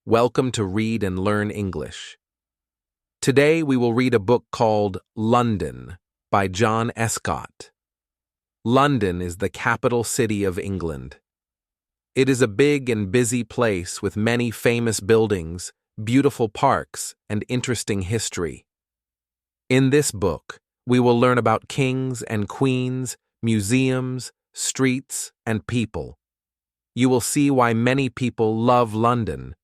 Welcome to Read and Learn English. Today we will read a book called London by John Escott. London is the capital city of England. It is a big and busy place with many famous buildings, beautiful parks, and interesting history. In this book, we will learn about kings and queens, museums, streets, and people. You will see why many people love London.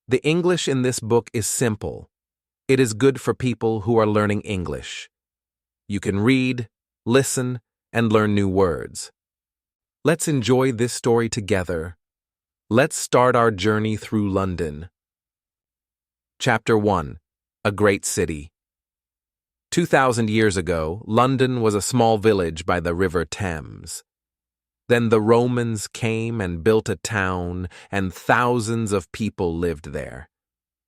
The English in this book is simple. It is good for people who are learning English. You can read, listen, and learn new words. Let's enjoy this story together. Let's start our journey through London. Chapter 1. A Great City. 2,000 years ago, London was a small village by the River Thames. Then the Romans came and built a town, and thousands of people lived there.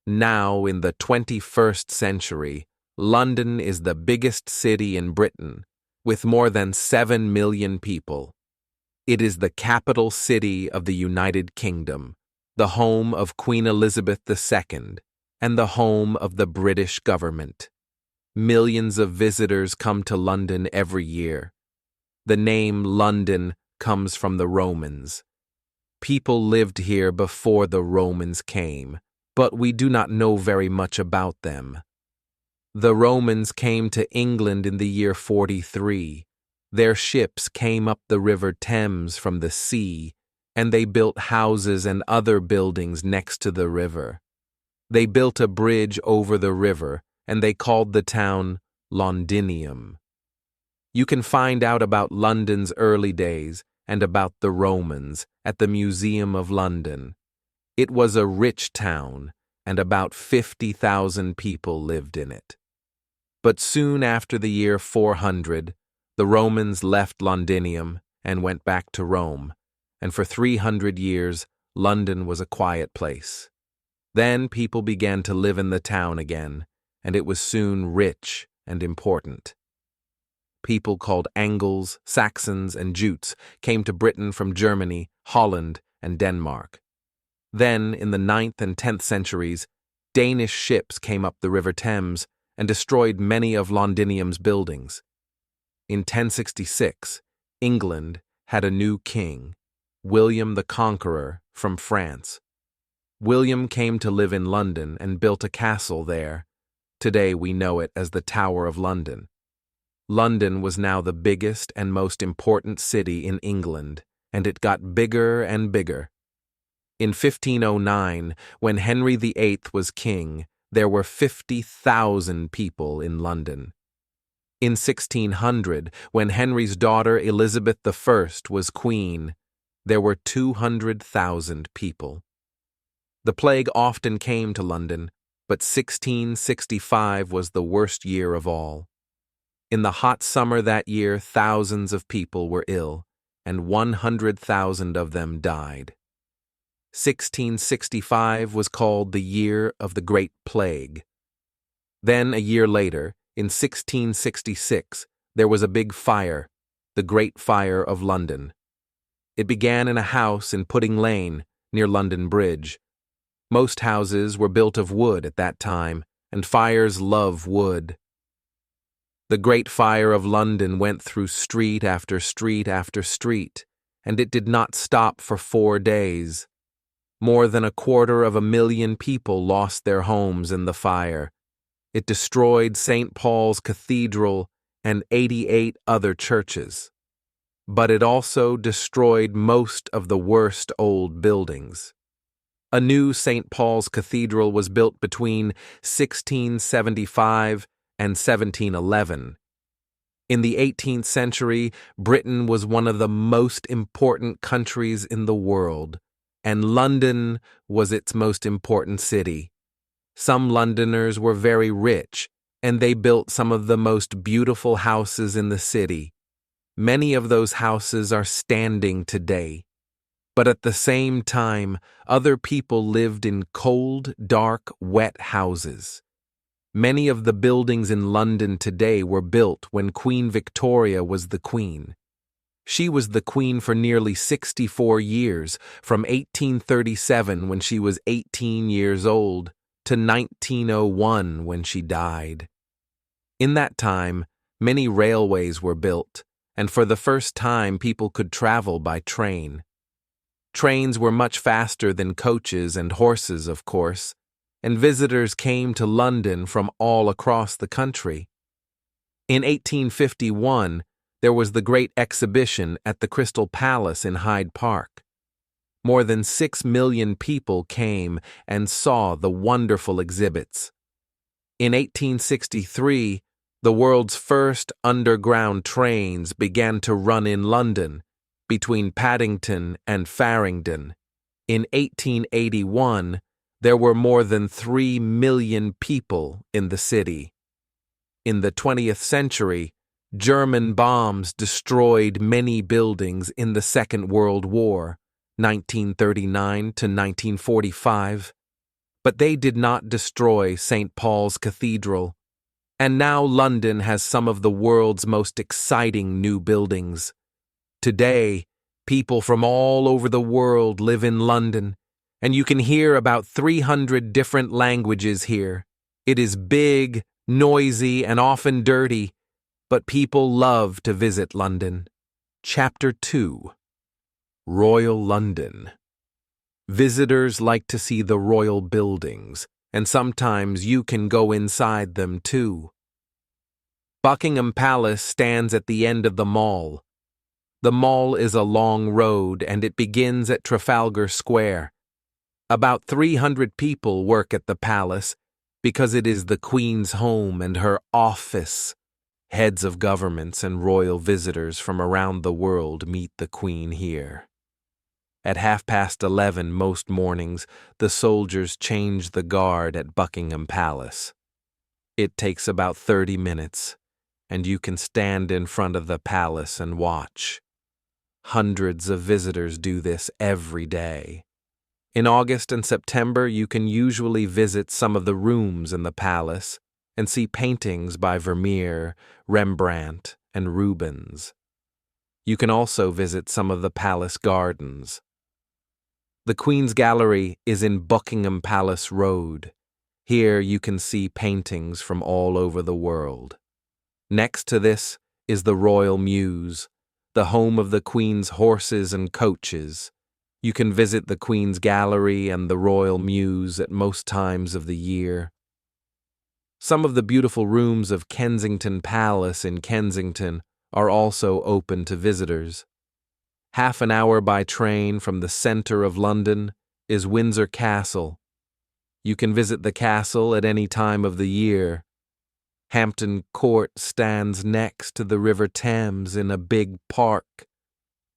Now, in the 21st century, London is the biggest city in Britain, with more than 7 million people. It is the capital city of the United Kingdom, the home of Queen Elizabeth II, and the home of the British government. Millions of visitors come to London every year. The name London comes from the Romans. People lived here before the Romans came, but we do not know very much about them. The Romans came to England in the year 43. Their ships came up the River Thames from the sea, and they built houses and other buildings next to the river. They built a bridge over the river, and they called the town Londinium. You can find out about London's early days and about the Romans at the Museum of London. It was a rich town, and about 50,000 people lived in it. But soon after the year 400, the Romans left Londinium and went back to Rome, and for 300 years, London was a quiet place. Then people began to live in the town again, and it was soon rich and important. People called Angles, Saxons, and Jutes came to Britain from Germany, Holland, and Denmark. Then, in the 9th and 10th centuries, Danish ships came up the River Thames and destroyed many of Londinium's buildings. In 1066, England had a new king, William the Conqueror, from France. William came to live in London and built a castle there. Today we know it as the Tower of London. London was now the biggest and most important city in England, and it got bigger and bigger. In 1509, when Henry VIII was king, there were 50,000 people in London. In 1600, when Henry's daughter Elizabeth I was queen, there were 200,000 people. The plague often came to London, but 1665 was the worst year of all. In the hot summer that year, thousands of people were ill, and 100,000 of them died. 1665 was called the year of the Great Plague. Then, a year later, in 1666, there was a big fire, the Great Fire of London. It began in a house in Pudding Lane, near London Bridge. Most houses were built of wood at that time, and fires love wood. The Great Fire of London went through street after street after street, and it did not stop for 4 days. More than 250,000 people lost their homes in the fire. It destroyed St. Paul's Cathedral and 88 other churches. But it also destroyed most of the worst old buildings. A new St. Paul's Cathedral was built between 1675 and 1711. In the 18th century, Britain was one of the most important countries in the world, and London was its most important city. Some Londoners were very rich, and they built some of the most beautiful houses in the city. Many of those houses are standing today. But at the same time, other people lived in cold, dark, wet houses. Many of the buildings in London today were built when Queen Victoria was the Queen. She was the queen for nearly 64 years, from 1837 when she was 18 years old to 1901 when she died. In that time, many railways were built, and for the first time people could travel by train. Trains were much faster than coaches and horses, of course, and visitors came to London from all across the country. In 1851, there was the Great Exhibition at the Crystal Palace in Hyde Park. More than 6 million people came and saw the wonderful exhibits. In 1863, the world's first underground trains began to run in London, between Paddington and Farringdon. In 1881, there were more than 3 million people in the city. In the 20th century, German bombs destroyed many buildings in the Second World War, 1939 to 1945, but they did not destroy St. Paul's Cathedral, and now London has some of the world's most exciting new buildings. Today, people from all over the world live in London, and you can hear about 300 different languages here. It is big, noisy, and often dirty, but people love to visit London. Chapter 2. Royal London. Visitors like to see the royal buildings, and sometimes you can go inside them too. Buckingham Palace stands at the end of the Mall. The Mall is a long road, and it begins at Trafalgar Square. About 300 people work at the palace because it is the Queen's home and her office. Heads of governments and royal visitors from around the world meet the Queen here. At 11:30 most mornings, the soldiers change the guard at Buckingham Palace. It takes about 30 minutes, and you can stand in front of the palace and watch. Hundreds of visitors do this every day. In August and September, you can usually visit some of the rooms in the palace and see paintings by Vermeer, Rembrandt, and Rubens. You can also visit some of the palace gardens. The Queen's Gallery is in Buckingham Palace Road. Here you can see paintings from all over the world. Next to this is the Royal Mews, the home of the Queen's horses and coaches. You can visit the Queen's Gallery and the Royal Mews at most times of the year. Some of the beautiful rooms of Kensington Palace in Kensington are also open to visitors. Half an hour by train from the center of London is Windsor Castle. You can visit the castle at any time of the year. Hampton Court stands next to the River Thames in a big park.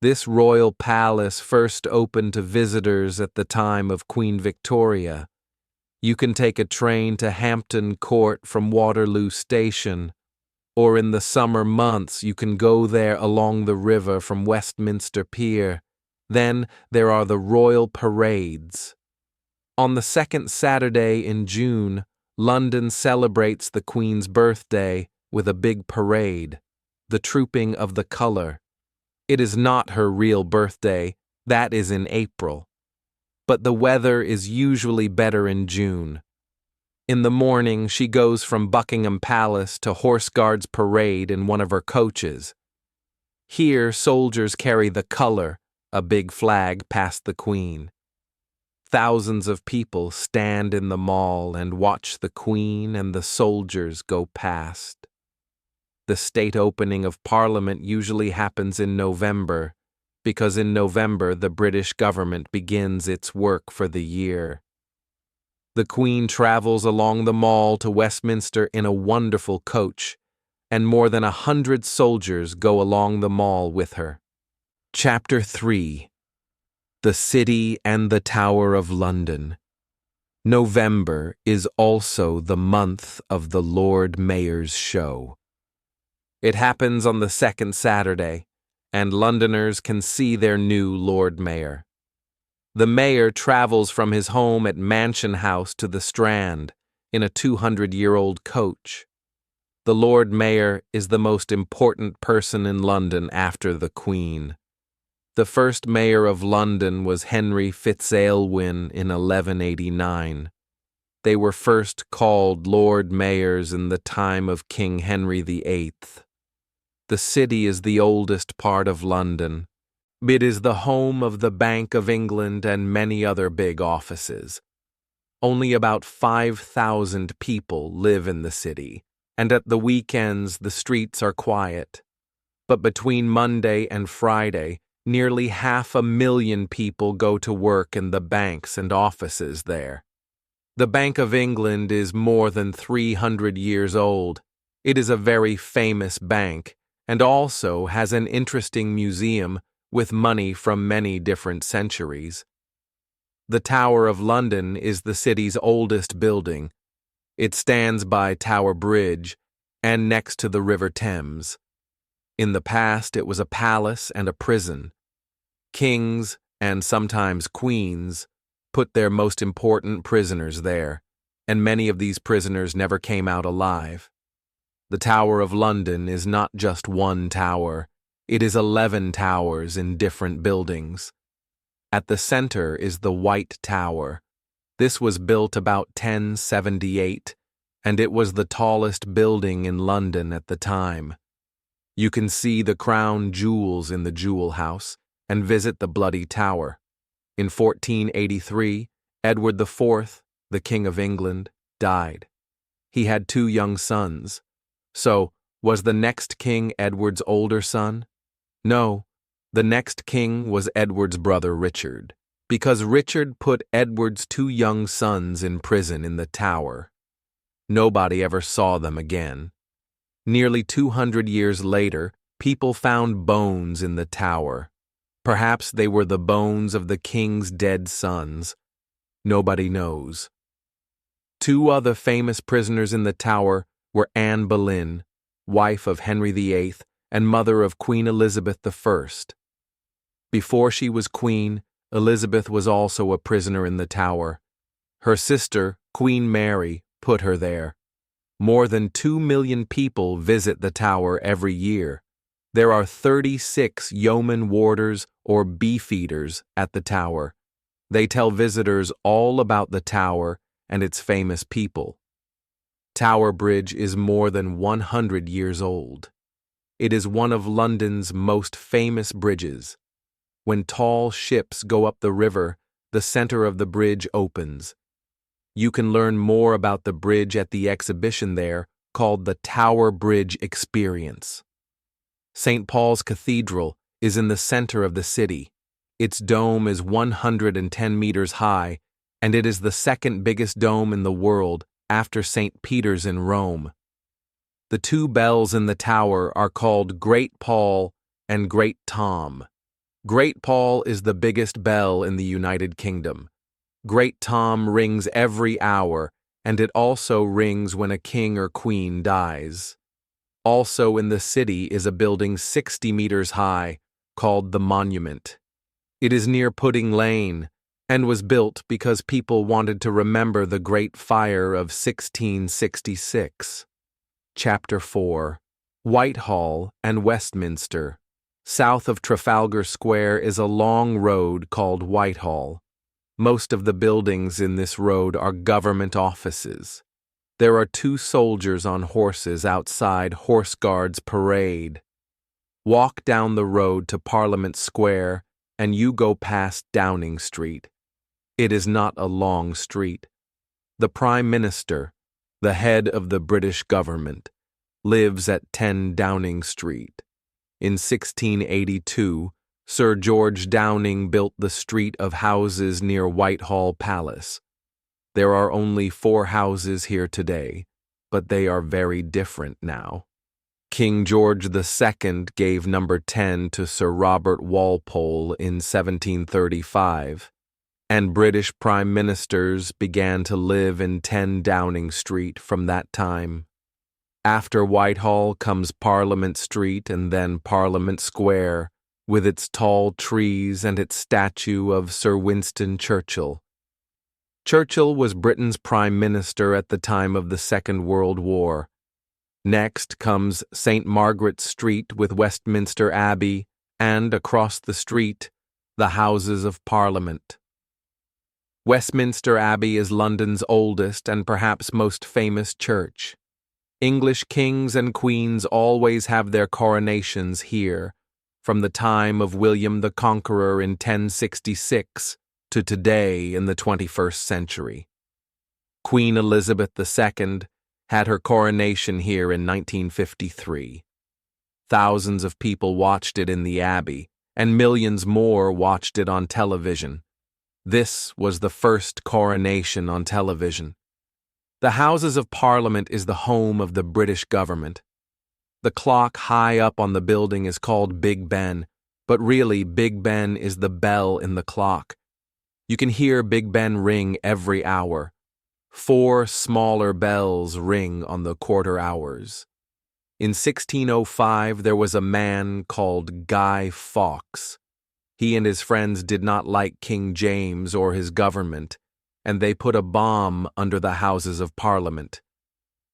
This royal palace first opened to visitors at the time of Queen Victoria. You can take a train to Hampton Court from Waterloo Station, or in the summer months you can go there along the river from Westminster Pier. Then there are the royal parades. On the second Saturday in June, London celebrates the Queen's birthday with a big parade, the Trooping of the Colour. It is not her real birthday, that is in April. But the weather is usually better in June. In the morning, she goes from Buckingham Palace to Horse Guards Parade in one of her coaches. Here, soldiers carry the colour, a big flag, past the Queen. Thousands of people stand in the Mall and watch the Queen and the soldiers go past. The state opening of Parliament usually happens in November, because in November the British government begins its work for the year. The Queen travels along the Mall to Westminster in a wonderful coach, and more than 100 soldiers go along the Mall with her. Chapter 3. The City and the Tower of London. November is also the month of the Lord Mayor's Show. It happens on the second Saturday, and Londoners can see their new Lord Mayor. The mayor travels from his home at Mansion House to the Strand in a 200-year-old coach. The Lord Mayor is the most important person in London after the Queen. The first mayor of London was Henry Fitzaylwin in 1189. They were first called Lord Mayors in the time of King Henry VIII. The city is the oldest part of London. It is the home of the Bank of England and many other big offices. Only about 5,000 people live in the city, and at the weekends the streets are quiet. But between Monday and Friday, nearly 500,000 people go to work in the banks and offices there. The Bank of England is more than 300 years old. It is a very famous bank and also has an interesting museum with money from many different centuries. The Tower of London is the city's oldest building. It stands by Tower Bridge and next to the River Thames. In the past, it was a palace and a prison. Kings, and sometimes queens, put their most important prisoners there, and many of these prisoners never came out alive. The Tower of London is not just one tower. It is 11 towers in different buildings. At the center is the White Tower. This was built about 1078, and it was the tallest building in London at the time. You can see the crown jewels in the Jewel House and visit the Bloody Tower. In 1483, Edward IV, the King of England, died. He had 2 young sons. So, was the next king Edward's older son? No, the next king was Edward's brother Richard, because Richard put Edward's 2 young sons in prison in the Tower. Nobody ever saw them again. Nearly 200 years later, people found bones in the Tower. Perhaps they were the bones of the king's dead sons. Nobody knows. 2 other famous prisoners in the Tower were Anne Boleyn, wife of Henry VIII and mother of Queen Elizabeth I. Before she was queen, Elizabeth was also a prisoner in the Tower. Her sister, Queen Mary, put her there. More than 2 million people visit the Tower every year. There are 36 yeoman warders or beefeaters at the Tower. They tell visitors all about the Tower and its famous people. Tower Bridge is more than 100 years old. It is one of London's most famous bridges. When tall ships go up the river, the center of the bridge opens. You can learn more about the bridge at the exhibition there called the Tower Bridge Experience. St. Paul's Cathedral is in the center of the city. Its dome is 110 meters high, and it is the second biggest dome in the world after St. Peter's in Rome. The 2 bells in the tower are called Great Paul and Great Tom. Great Paul is the biggest bell in the United Kingdom. Great Tom rings every hour, and it also rings when a king or queen dies. Also in the city is a building 60 meters high called the Monument. It is near Pudding Lane and was built because people wanted to remember the Great Fire of 1666. Chapter 4. Whitehall and Westminster. South of Trafalgar Square is a long road called Whitehall. Most of the buildings in this road are government offices. There are 2 soldiers on horses outside Horse Guards Parade. Walk down the road to Parliament Square and you go past Downing Street. It is not a long street. The Prime Minister, the head of the British government, lives at 10 Downing Street. In 1682, Sir George Downing built the street of houses near Whitehall Palace. There are only 4 houses here today, but they are very different now. King George II gave number 10 to Sir Robert Walpole in 1735, and British prime ministers began to live in 10 Downing Street from that time. After Whitehall comes Parliament Street and then Parliament Square, with its tall trees and its statue of Sir Winston Churchill. Churchill was Britain's prime minister at the time of the Second World War. Next comes St. Margaret's Street with Westminster Abbey, and across the street, the Houses of Parliament. Westminster Abbey is London's oldest and perhaps most famous church. English kings and queens always have their coronations here, from the time of William the Conqueror in 1066 to today in the 21st century. Queen Elizabeth II had her coronation here in 1953. Thousands of people watched it in the Abbey, and millions more watched it on television. This was the first coronation on television. The Houses of Parliament is the home of the British government. The clock high up on the building is called Big Ben, but really Big Ben is the bell in the clock. You can hear Big Ben ring every hour. 4 smaller bells ring on the quarter hours. In 1605, there was a man called Guy Fawkes. He and his friends did not like King James or his government, and they put a bomb under the Houses of Parliament.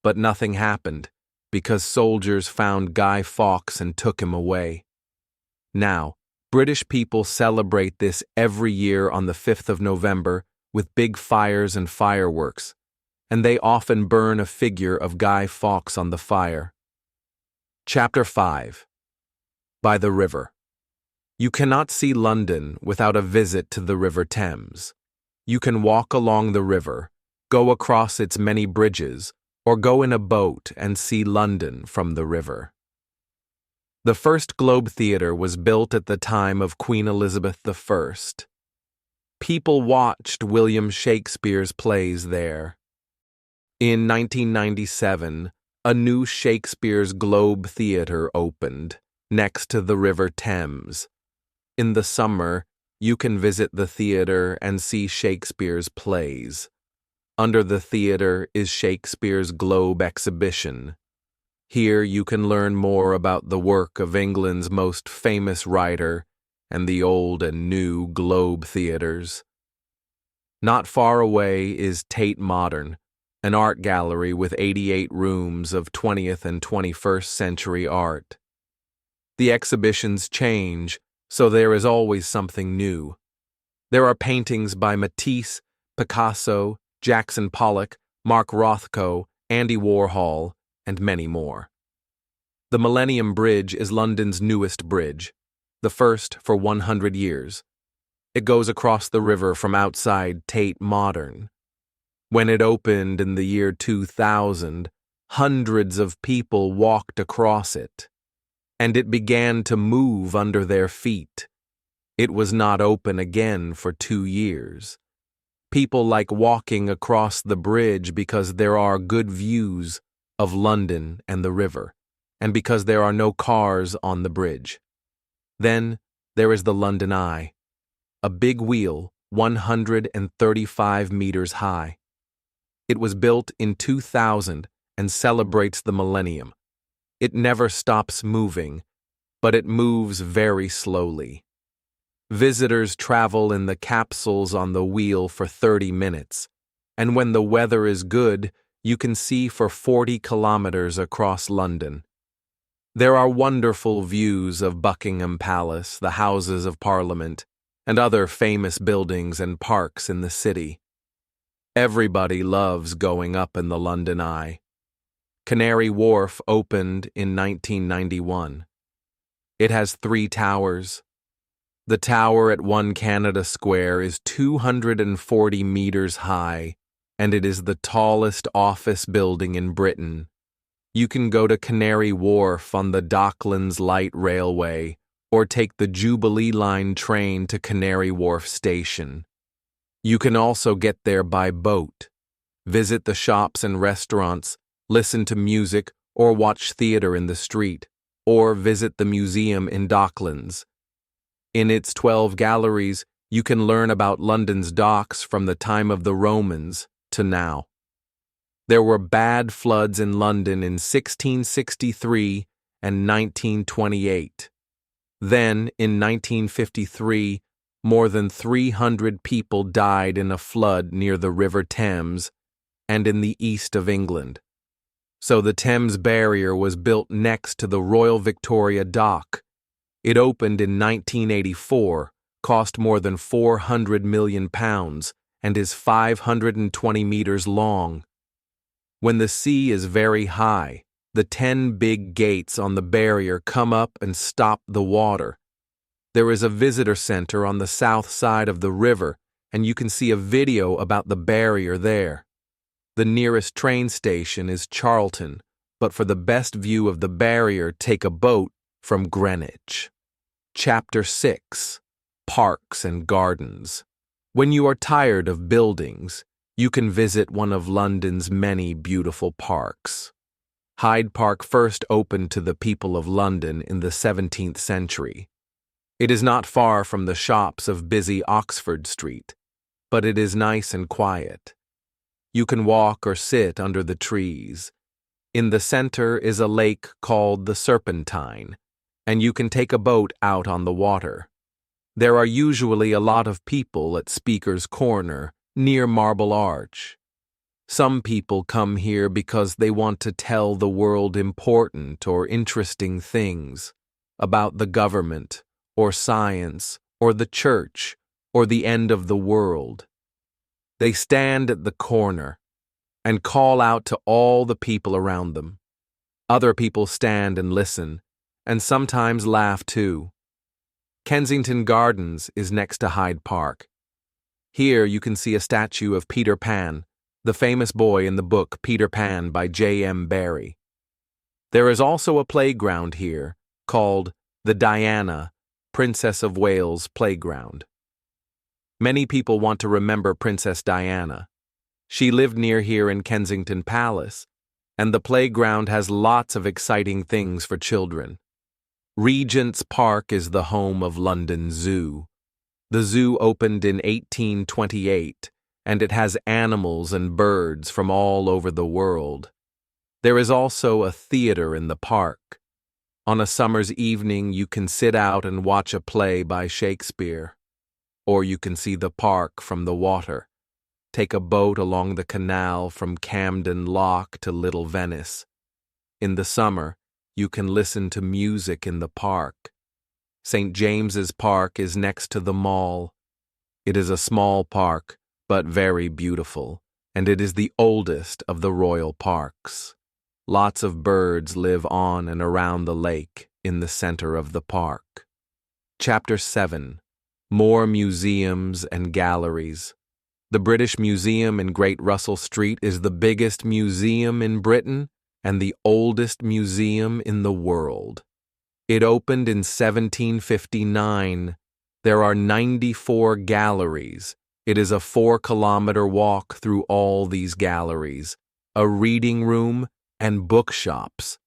But nothing happened, because soldiers found Guy Fawkes and took him away. Now, British people celebrate this every year on the 5th of November with big fires and fireworks, and they often burn a figure of Guy Fawkes on the fire. Chapter 5. By the River. You cannot see London without a visit to the River Thames. You can walk along the river, go across its many bridges, or go in a boat and see London from the river. The first Globe Theatre was built at the time of Queen Elizabeth I. People watched William Shakespeare's plays there. In 1997, a new Shakespeare's Globe Theatre opened, next to the River Thames. In the summer, you can visit the theatre and see Shakespeare's plays. Under the theatre is Shakespeare's Globe exhibition. Here you can learn more about the work of England's most famous writer and the old and new Globe theatres. Not far away is Tate Modern, an art gallery with 88 rooms of 20th and 21st century art. The exhibitions change, so there is always something new. There are paintings by Matisse, Picasso, Jackson Pollock, Mark Rothko, Andy Warhol, and many more. The Millennium Bridge is London's newest bridge, the first for 100 years. It goes across the river from outside Tate Modern. When it opened in the year 2000, hundreds of people walked across it, and it began to move under their feet. It was not open again for 2 years. People like walking across the bridge because there are good views of London and the river, and because there are no cars on the bridge. Then there is the London Eye, a big wheel 135 meters high. It was built in 2000 and celebrates the millennium. It never stops moving, but it moves very slowly. Visitors travel in the capsules on the wheel for 30 minutes, and when the weather is good, you can see for 40 kilometers across London. There are wonderful views of Buckingham Palace, the Houses of Parliament, and other famous buildings and parks in the city. Everybody loves going up in the London Eye. Canary Wharf opened in 1991. It has 3 towers. The tower at 1 Canada Square is 240 meters high, and it is the tallest office building in Britain. You can go to Canary Wharf on the Docklands Light Railway or take the Jubilee Line train to Canary Wharf Station. You can also get there by boat, visit the shops and restaurants, listen to music or watch theatre in the street, or visit the museum in Docklands. In its 12 galleries, you can learn about London's docks from the time of the Romans to now. There were bad floods in London in 1663 and 1928. Then, in 1953, more than 300 people died in a flood near the River Thames and in the east of England. So the Thames Barrier was built next to the Royal Victoria Dock. It opened in 1984, cost more than £400 million, and is 520 meters long. When the sea is very high, the 10 big gates on the barrier come up and stop the water. There is a visitor center on the south side of the river, and you can see a video about the barrier there. The nearest train station is Charlton, but for the best view of the barrier, take a boat from Greenwich. Chapter 6: Parks and Gardens. When you are tired of buildings, you can visit one of London's many beautiful parks. Hyde Park first opened to the people of London in the 17th century. It is not far from the shops of busy Oxford Street, but it is nice and quiet. You can walk or sit under the trees. In the center is a lake called the Serpentine, and you can take a boat out on the water. There are usually a lot of people at Speaker's Corner, near Marble Arch. Some people come here because they want to tell the world important or interesting things about the government, or science, or the church, or the end of the world. They stand at the corner and call out to all the people around them. Other people stand and listen, and sometimes laugh too. Kensington Gardens is next to Hyde Park. Here you can see a statue of Peter Pan, the famous boy in the book Peter Pan by J.M. Barrie. There is also a playground here called the Diana, Princess of Wales Playground. Many people want to remember Princess Diana. She lived near here in Kensington Palace, and the playground has lots of exciting things for children. Regent's Park is the home of London Zoo. The zoo opened in 1828, and it has animals and birds from all over the world. There is also a theater in the park. On a summer's evening, you can sit out and watch a play by Shakespeare. Or you can see the park from the water. Take a boat along the canal from Camden Lock to Little Venice. In the summer, you can listen to music in the park. St. James's Park is next to the mall. It is a small park, but very beautiful, and it is the oldest of the royal parks. Lots of birds live on and around the lake in the center of the park. Chapter 7: More Museums and Galleries. The British Museum in Great Russell Street is the biggest museum in Britain and the oldest museum in the world. It opened in 1759. There are 94 galleries. It is a 4-kilometer walk through all these galleries, a reading room, and bookshops.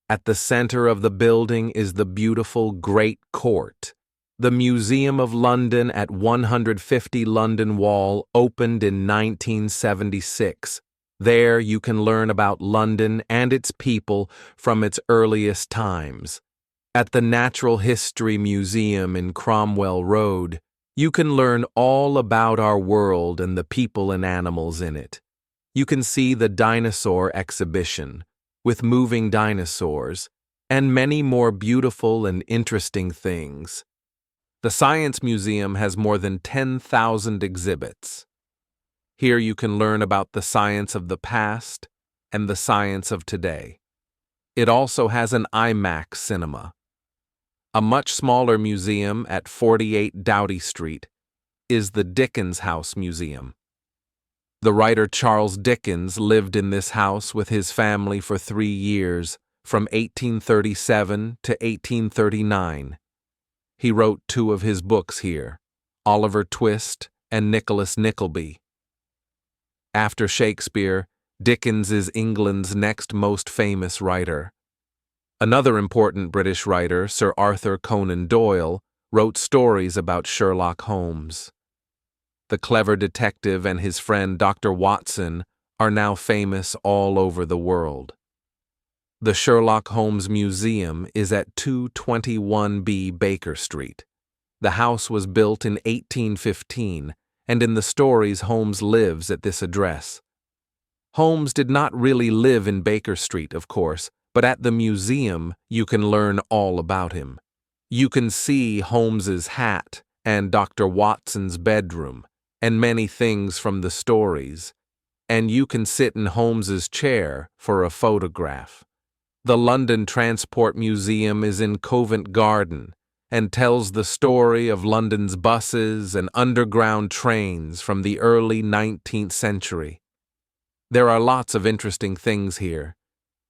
At the center of the building is the beautiful Great Court. The Museum of London at 150 London Wall opened in 1976. There you can learn about London and its people from its earliest times. At the Natural History Museum in Cromwell Road, you can learn all about our world and the people and animals in it. You can see the dinosaur exhibition, with moving dinosaurs, and many more beautiful and interesting things. The Science Museum has more than 10,000 exhibits. Here you can learn about the science of the past and the science of today. It also has an IMAX cinema. A much smaller museum at 48 Doughty Street is the Dickens House Museum. The writer Charles Dickens lived in this house with his family for 3 years, from 1837 to 1839. He wrote 2 of his books here, Oliver Twist and Nicholas Nickleby. After Shakespeare, Dickens is England's next most famous writer. Another important British writer, Sir Arthur Conan Doyle, wrote stories about Sherlock Holmes. The clever detective and his friend Dr. Watson are now famous all over the world. The Sherlock Holmes Museum is at 221B Baker Street. The house was built in 1815, and in the stories Holmes lives at this address. Holmes did not really live in Baker Street, of course, but at the museum you can learn all about him. You can see Holmes's hat and Dr. Watson's bedroom and many things from the stories, and you can sit in Holmes's chair for a photograph. The London Transport Museum is in Covent Garden and tells the story of London's buses and underground trains from the early 19th century. There are lots of interesting things here.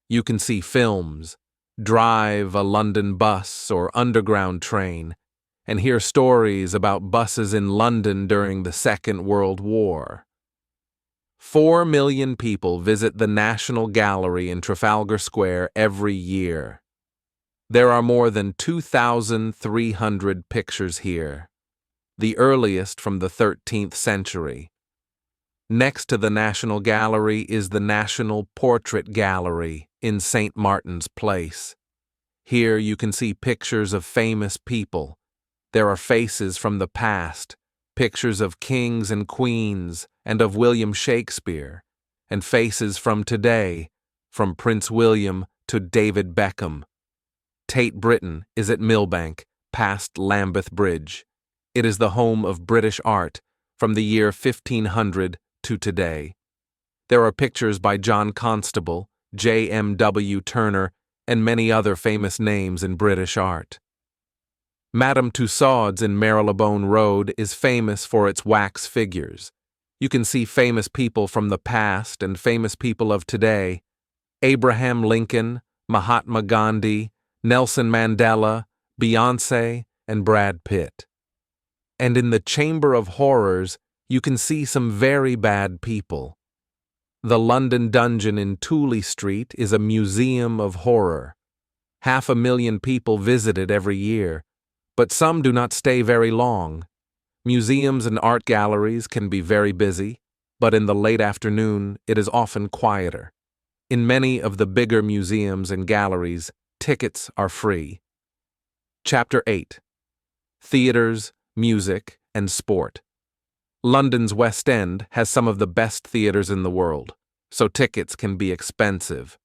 You can see films, drive a London bus or underground train, and hear stories about buses in London during the Second World War. 4 million people visit the National Gallery in Trafalgar Square every year. There are more than 2,300 pictures here, the earliest from the 13th century. Next to the National Gallery is the National Portrait Gallery in St. Martin's Place. Here you can see pictures of famous people. There are faces from the past, pictures of kings and queens and of William Shakespeare, and faces from today, from Prince William to David Beckham. Tate Britain is at Millbank, past Lambeth Bridge. It is the home of British art from the year 1500 to today. There are pictures by John Constable, J.M.W. Turner, and many other famous names in British art. Madame Tussauds in Marylebone Road is famous for its wax figures. You can see famous people from the past and famous people of today: Abraham Lincoln, Mahatma Gandhi, Nelson Mandela, Beyoncé, and Brad Pitt. And in the Chamber of Horrors, you can see some very bad people. The London Dungeon in Tooley Street is a museum of horror. 500,000 people visit it every year, but some do not stay very long. Museums and art galleries can be very busy, but in the late afternoon it is often quieter. In many of the bigger museums and galleries, tickets are free. Chapter 8. Theatres, Music, and Sport. London's West End has some of the best theatres in the world, so tickets can be expensive.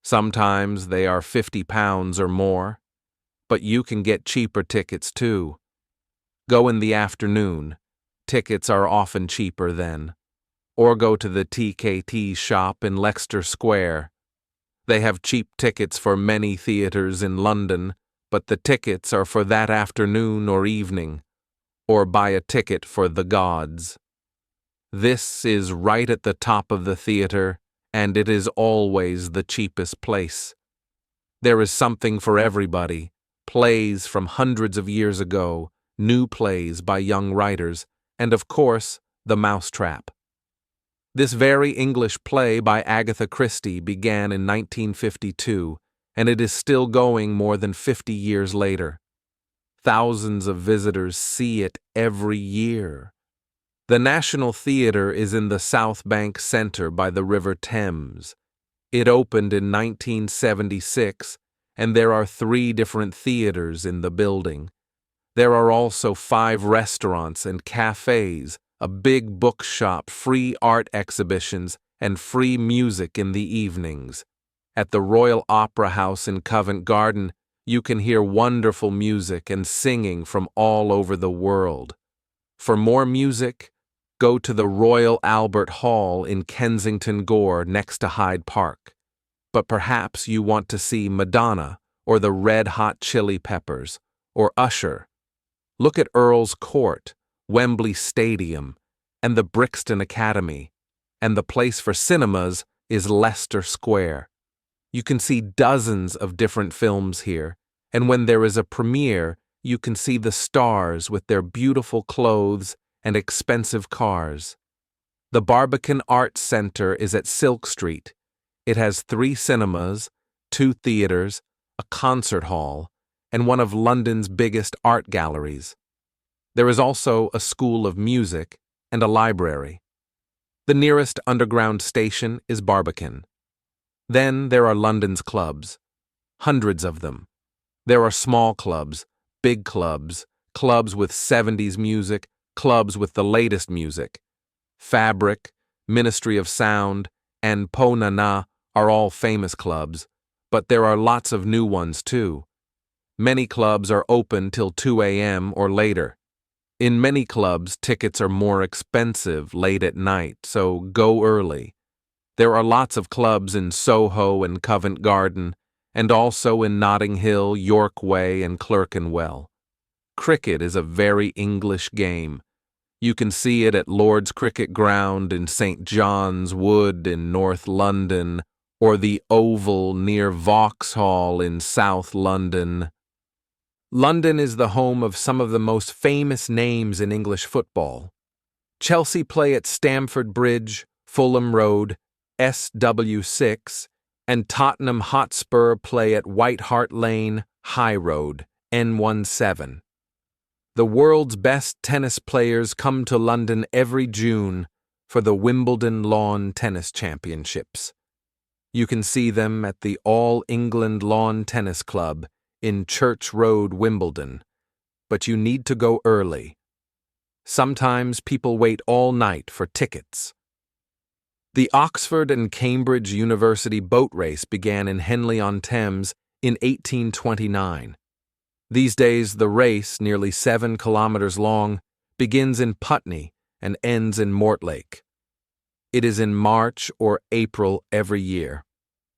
Sometimes they are £50 or more, but you can get cheaper tickets too. Go in the afternoon. Tickets are often cheaper then. Or go to the TKT shop in Leicester Square. They have cheap tickets for many theatres in London, but the tickets are for that afternoon or evening. Or buy a ticket for the gods. This is right at the top of the theater, and it is always the cheapest place. There is something for everybody: plays from hundreds of years ago, new plays by young writers, and of course, The Mousetrap. This very English play by Agatha Christie began in 1952, and it is still going more than 50 years later. Thousands of visitors see it every year. The National Theatre is in the South Bank Centre by the River Thames. It opened in 1976, and there are 3 different theatres in the building. There are also 5 restaurants and cafes, a big bookshop, free art exhibitions, and free music in the evenings. At the Royal Opera House in Covent Garden, you can hear wonderful music and singing from all over the world. For more music, go to the Royal Albert Hall in Kensington Gore next to Hyde Park. But perhaps you want to see Madonna, or the Red Hot Chili Peppers, or Usher. Look at Earl's Court, Wembley Stadium, and the Brixton Academy, and the place for cinemas is Leicester Square. You can see dozens of different films here, and when there is a premiere, you can see the stars with their beautiful clothes and expensive cars. The Barbican Arts Centre is at Silk Street. It has 3 cinemas, 2 theatres, a concert hall, and one of London's biggest art galleries. There is also a school of music and a library. The nearest underground station is Barbican. Then there are London's clubs, hundreds of them. There are small clubs, big clubs, clubs with 70s music, clubs with the latest music. Fabric, Ministry of Sound, and Po Na Na are all famous clubs, but there are lots of new ones too. Many clubs are open till 2 a.m. or later. In many clubs, tickets are more expensive late at night, so go early. There are lots of clubs in Soho and Covent Garden, and also in Notting Hill, York Way, and Clerkenwell. Cricket is a very English game. You can see it at Lord's Cricket Ground in St. John's Wood in North London, or the Oval near Vauxhall in South London. London is the home of some of the most famous names in English football. Chelsea play at Stamford Bridge, Fulham Road, SW6, and Tottenham Hotspur play at White Hart Lane, High Road, N17. The world's best tennis players come to London every June for the Wimbledon Lawn Tennis Championships. You can see them at the All England Lawn Tennis Club in Church Road, Wimbledon, but you need to go early. Sometimes people wait all night for tickets. The Oxford and Cambridge University boat race began in Henley-on-Thames in 1829. These days, the race, nearly 7 kilometers long, begins in Putney and ends in Mortlake. It is in March or April every year.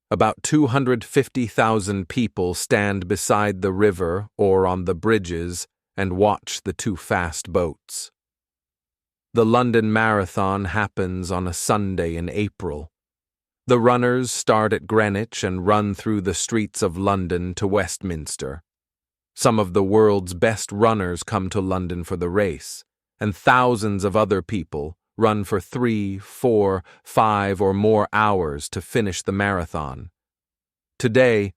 About 250,000 people stand beside the river or on the bridges and watch the two fast boats. The London Marathon happens on a Sunday in April. The runners start at Greenwich and run through the streets of London to Westminster. Some of the world's best runners come to London for the race, and thousands of other people run for 3, 4, 5 or more hours to finish the marathon. Today,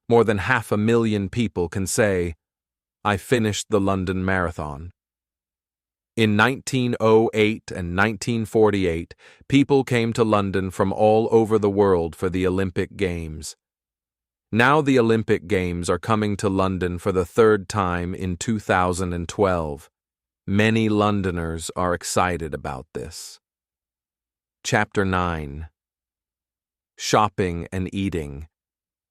more than 500,000 people can say, "I finished the London Marathon." In 1908 and 1948, people came to London from all over the world for the Olympic Games. Now the Olympic Games are coming to London for the third time in 2012. Many Londoners are excited about this. Chapter 9. Shopping and eating.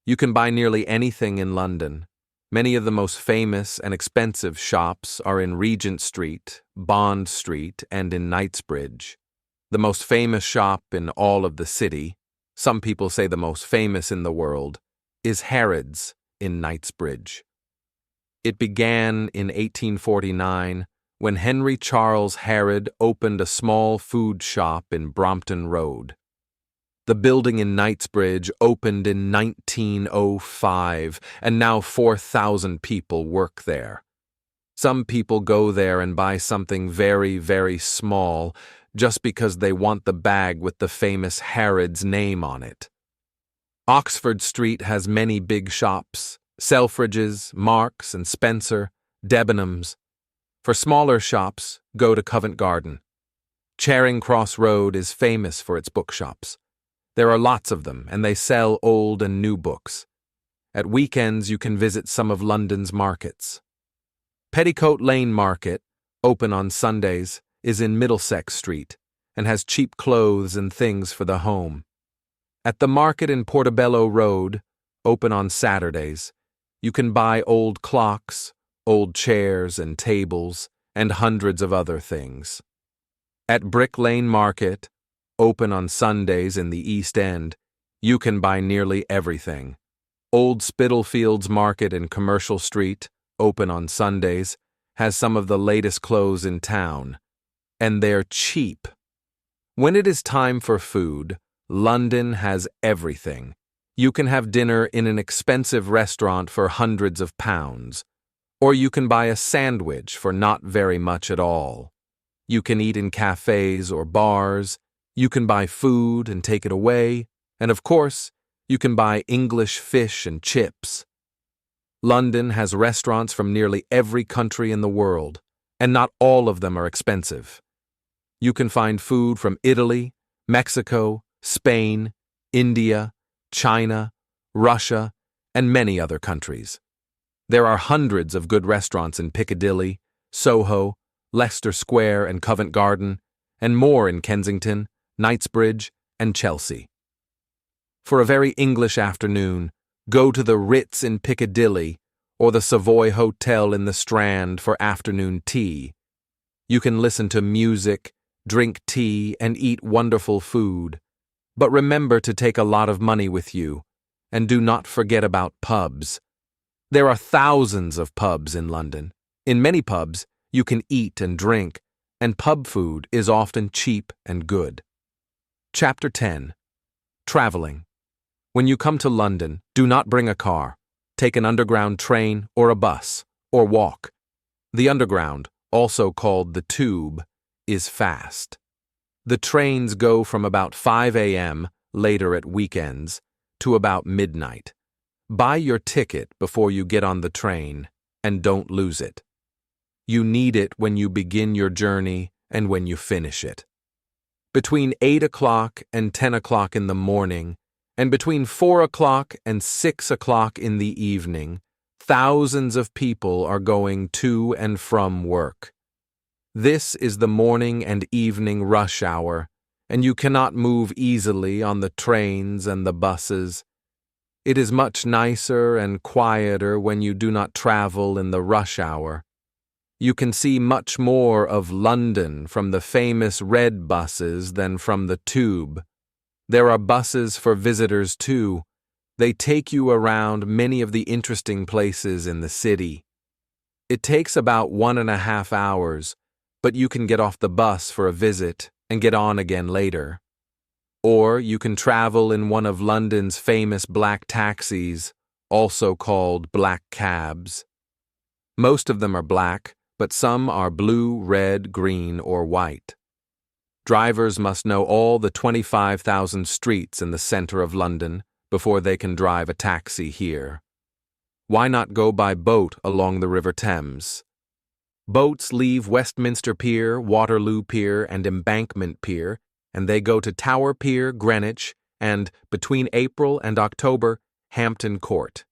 You can buy nearly anything in London. Many of the most famous and expensive shops are in Regent Street, Bond Street, and in Knightsbridge. The most famous shop in all of the city, some people say the most famous in the world, is Harrods in Knightsbridge. It began in 1849 when Henry Charles Harrod opened a small food shop in Brompton Road. The building in Knightsbridge opened in 1905, and now 4,000 people work there. Some people go there and buy something very, very small just because they want the bag with the famous Harrod's name on it. Oxford Street has many big shops: Selfridges, Marks and Spencer, Debenhams. For smaller shops, go to Covent Garden. Charing Cross Road is famous for its bookshops. There are lots of them, and they sell old and new books. At weekends, you can visit some of London's markets. Petticoat Lane Market, open on Sundays, is in Middlesex Street and has cheap clothes and things for the home. At the market in Portobello Road, open on Saturdays, you can buy old clocks, old chairs and tables, and hundreds of other things. At Brick Lane Market, open on Sundays in the East End, you can buy nearly everything. Old Spitalfields Market in Commercial Street, open on Sundays, has some of the latest clothes in town, and they're cheap. When it is time for food, London has everything. You can have dinner in an expensive restaurant for hundreds of pounds, or you can buy a sandwich for not very much at all. You can eat in cafes or bars. You can buy food and take it away, and of course, you can buy English fish and chips. London has restaurants from nearly every country in the world, and not all of them are expensive. You can find food from Italy, Mexico, Spain, India, China, Russia, and many other countries. There are hundreds of good restaurants in Piccadilly, Soho, Leicester Square and Covent Garden, and more in Kensington, Knightsbridge, and Chelsea. For a very English afternoon, go to the Ritz in Piccadilly or the Savoy Hotel in the Strand for afternoon tea. You can listen to music, drink tea, and eat wonderful food. But remember to take a lot of money with you, and do not forget about pubs. There are thousands of pubs in London. In many pubs, you can eat and drink, and pub food is often cheap and good. Chapter 10. Traveling. When you come to London, do not bring a car. Take an underground train or a bus, or walk. The underground, also called the tube, is fast. The trains go from about 5 a.m., later at weekends, to about midnight. Buy your ticket before you get on the train, and don't lose it. You need it when you begin your journey and when you finish it. Between 8 o'clock and 10 o'clock in the morning, and between 4 o'clock and 6 o'clock in the evening, thousands of people are going to and from work. This is the morning and evening rush hour, and you cannot move easily on the trains and the buses. It is much nicer and quieter when you do not travel in the rush hour. You can see much more of London from the famous red buses than from the tube. There are buses for visitors too. They take you around many of the interesting places in the city. It takes about 1.5 hours, but you can get off the bus for a visit and get on again later. Or you can travel in one of London's famous black taxis, also called black cabs. Most of them are black, but some are blue, red, green, or white. Drivers must know all the 25,000 streets in the center of London before they can drive a taxi here. Why not go by boat along the River Thames? Boats leave Westminster Pier, Waterloo Pier, and Embankment Pier, and they go to Tower Pier, Greenwich, and, between April and October, Hampton Court.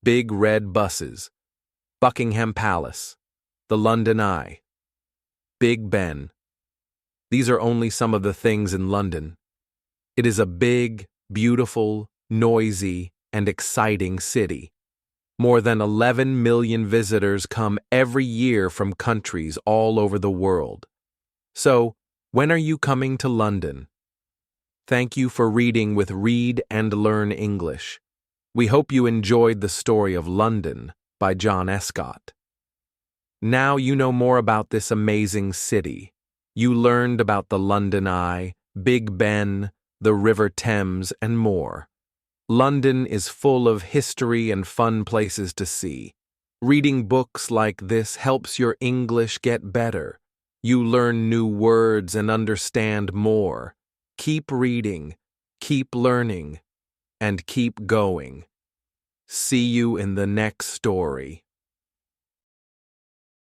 Big red buses. Buckingham Palace. The London Eye. Big Ben. These are only some of the things in London. It is a big, beautiful, noisy, and exciting city. More than 11 million visitors come every year from countries all over the world. So, when are you coming to London? Thank you for reading with Read and Learn English. We hope you enjoyed the story of London by John Escott. Now you know more about this amazing city. You learned about the London Eye, Big Ben, the River Thames, and more. London is full of history and fun places to see. Reading books like this helps your English get better. You learn new words and understand more. Keep reading, keep learning, and keep going. See you in the next story.